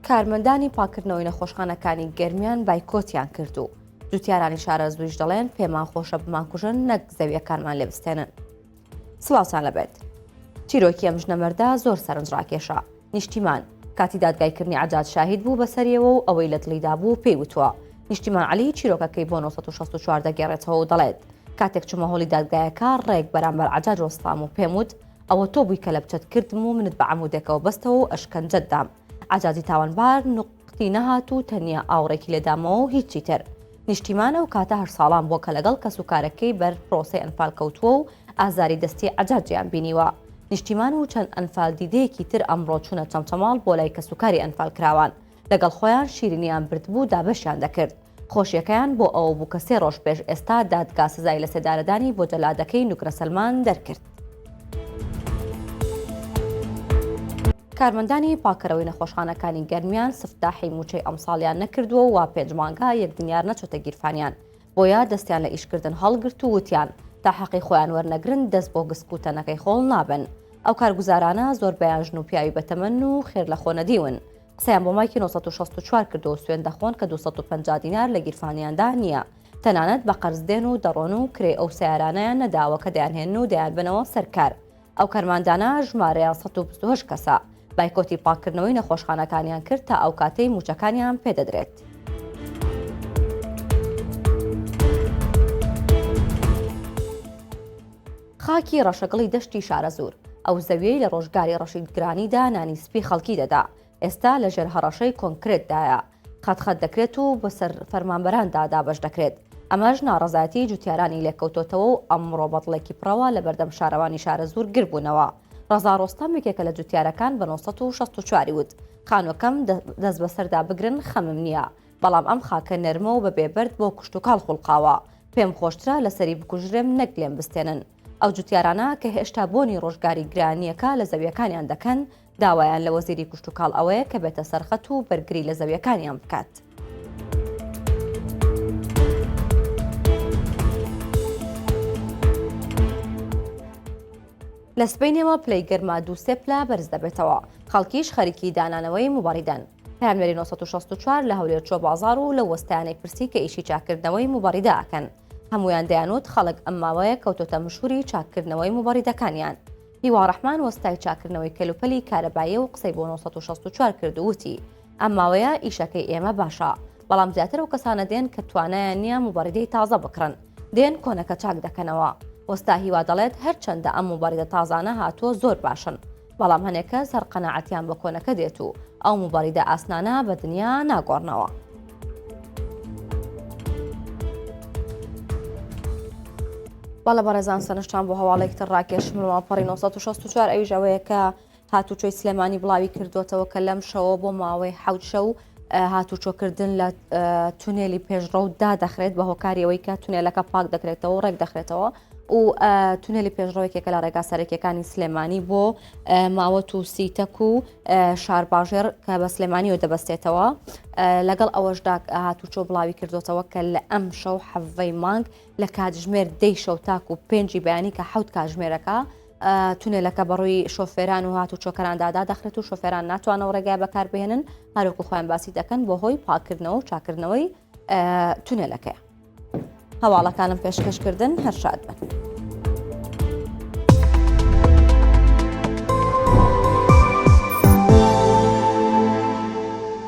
کارمەندانی پاکردنەوەی نەخۆشخانەکانی گەرمیان بایکۆتیان کردو. جوتیارانی شارە زوریش دەڵێن پێمان خۆشە بمانکوژن نەک زەویەکانمان لێ بستێنن. سڵاوتان لەبێت. چیرۆکی ئەم ژنەمەردا زۆر سەرنجڕاکێشە. نیشتیمان کاتی دادگایکردنی عەجاد شاهید بوو بەسەریەوە و ئەوەی لە دڵیدا بوو پێی وتووە. نیشتیمان عەلی چیرۆکەکەی بۆ 1964 دەگێڕێتەوە و دەڵێت کاتێک چوومە هۆڵی دادگایەکە ڕێک بەرامبەر عەجاد ڕۆستام و پێم وت ئەوە تۆ بووی کە لە بچەت کردم و منت بە عەمودێکەوە بەستەوە و ئەشکەنجەت دام. عەجادی تاوانبار نوقتی نەهات و تەنیا ئاوڕێکی لێدامەوە و هیچی تر. نیشتیمانە و کاتە هەر ساڵان بۆ کە لەگەڵ کەسوکارەکەی بەر پرۆسەی ئەنفال کەوتووە و ئازاری دەستی عەجاد جیان بینیوە. نیشتیمان و چەند ئەنفال دیدەیەکی تر ئەمڕۆ چوونە چەمچەماڵ بۆ لای کەسوکاری ئەنفال کراوان. لەگەڵ خۆیان شیرینیان بردبوو دابەشیان دەکرد. خۆشیەکەیان بۆ ئەوە بوو کە 3 ڕۆژ پێش ئێستا دادگا سزای لە سێدارەدانی بۆ جەلادەکەی نوکرە سەلمان دەرکرد. کارمەندانی پاکەرەوەی نەخۆشخانەکانی گەرمیان سفتاحی موچەی ئەمساڵیان نەکردووە و وا پێنج مانگە یەکدنیار نەچۆتە گیرفانیان. بۆیە دەستیان لە ئیشکردن هەڵگرت و وتیان تا حەقی خۆیان وەرنەگرن دەست بۆ گسک و تەنەکەی خۆڵ نابن. ئەو کارگوزارانە زۆربەیان ژن و پیاوی بەتەمەن و خێر لە خۆ نەدیون. قسەیان بۆ مایکی 1964 کردەوە سوێن دەخۆن کە 250 دینار لە گیرفانیاندا نییە. تەنانەت بە قەرزدێن و دەڕۆن و کرێ ئەو سیارانەیان نەداوە کە دەیانهێن و دەیان بنەوە سەرکار. ئەو کارماندانە ژمارەیان 128 کەسە. بایکۆتی پاکردنەوەی نەخۆشخانەکانیان کرد تا ئەو کاتەی موچەکانیان پێدەدرێت. خاکی ڕەشەگەڵی دەشتی شارە زوور ئەو زەویەی لە ڕۆژگاری ڕەشیدگرانیدا نانی سپی خەڵکی دەدا. ئێستا لە ژێر هەڕەشەی کۆنکرێتدایە. خەت دەکرێت و بەسەر فەرمانبەراندا دابەش دەکرێت. ئەمەش ناڕەزایەتی جوتیارانی لێکەوتۆتەوە و ئەمڕۆ بەدڵێکی پڕەوە لە بەردەم شارەوانی شارە زوور گربوونەوە. ڕەزا ڕۆستام یەکێکە لە جوتیارەکان بە 1964 وت خانوەکەم دەست بەسەردا بگرن خەمم نییە، بەڵام ئەم خاکە نەرمە و بە بێبەرد بۆ کوشت و کاڵ خوڵقاوە. پێم خۆشترە لەسەری بکوژرێم نەک لێم بستێنن. ئەو جوتیارانە کە هێشتا بۆنی ڕۆژگاری گرانیەکە لە زەویەکانیان دەکەن داوایان لە وەزیری کوشت و کاڵ ئەوەیە کە بێتە سەرخەت و بەرگری لە زەویەکانیان بکات. لە سبەینەوە پلەی گەرما 2 پلا بەرز دەبێتەوە. خەڵکیش خەریکی دانانەوەی موباریدەن. پەیامبەری 1964 لە هەولێر چۆ بازاڕ و لە وەستایانەی پرسی کە ئیشی چاکردنەوەی موباریدە ئەکەن. هەمویان دەیانوت خەڵک ئەم ماوەیە کەوتۆتە مشهوری چاکردنەوەی موباریدەکانیان. هیوا ڕەحمان وەستای چاکردنەوەی کەلوپەلی کارەباییە و قسەی بۆ 1964 کرد و وتی ئەم ماوەیە ئیشەکەی ئێمە باشە، بەڵام زیاتر و کەسانە دێن کە توانایان نییە موباریدەی تازە بکڕن، دێن کۆنەکە چاک دەکەنەوە. وەستا هیوا دەڵێت هەرچەندە ئەم موباریدە تازانە هاتووە زۆر باشن، بەڵام هەنێک کەس هەر قەناعەتیان بە کۆنەکە دێت و ئەو موباریدە ئاسنانە بە دنیا ناگۆڕنەوە. باڵە بەڕێزان سەرنجتان بۆ هەواڵێکتر ڕاکێشمەوە پەڕی 1964 ئەویش ئەوەیە کە هاتوچۆی سلێمانی بڵاوی کردوتەوە کە لەم شەوە بۆ ماوەی 7 شەو هاتوچۆکردن لە تونێلی پێشڕەودا دەخرێت بە هۆکاریەوەی کە تونێلەکە پاک دەکرێتەوە و ڕێک دەخرێتەوە و تونێلی پێشڕەوەیەکێکە لە ڕێگا سەرەکیەکانی سلێمانی بۆ ماوەت و سیتەک و شارباژێر کە بە سلێمانیەوە دەبەستێتەوە. لەگەڵ ئەوەشدا هاتوچۆ بڵاوی کردوتەوە کە لە ئەم شەو حەڤەی مانگ لە کاتژمێر 10 شەو تاک و 5 بەیانی کە 7 کاتژمێرەکە تونێلەکە بەڕووی شۆفێران و هاتوچۆکەراندا دەخرێت و شۆفێران ناتوانەوە ڕێگای بەکاربهێنن هەروەکو خۆیان باسی دەکەن بۆ هۆی پاکردنەوە و چاکردنەوەی تونێلەکەیە. هەواڵەکانم پێشکەشکردن هەر شاد بن.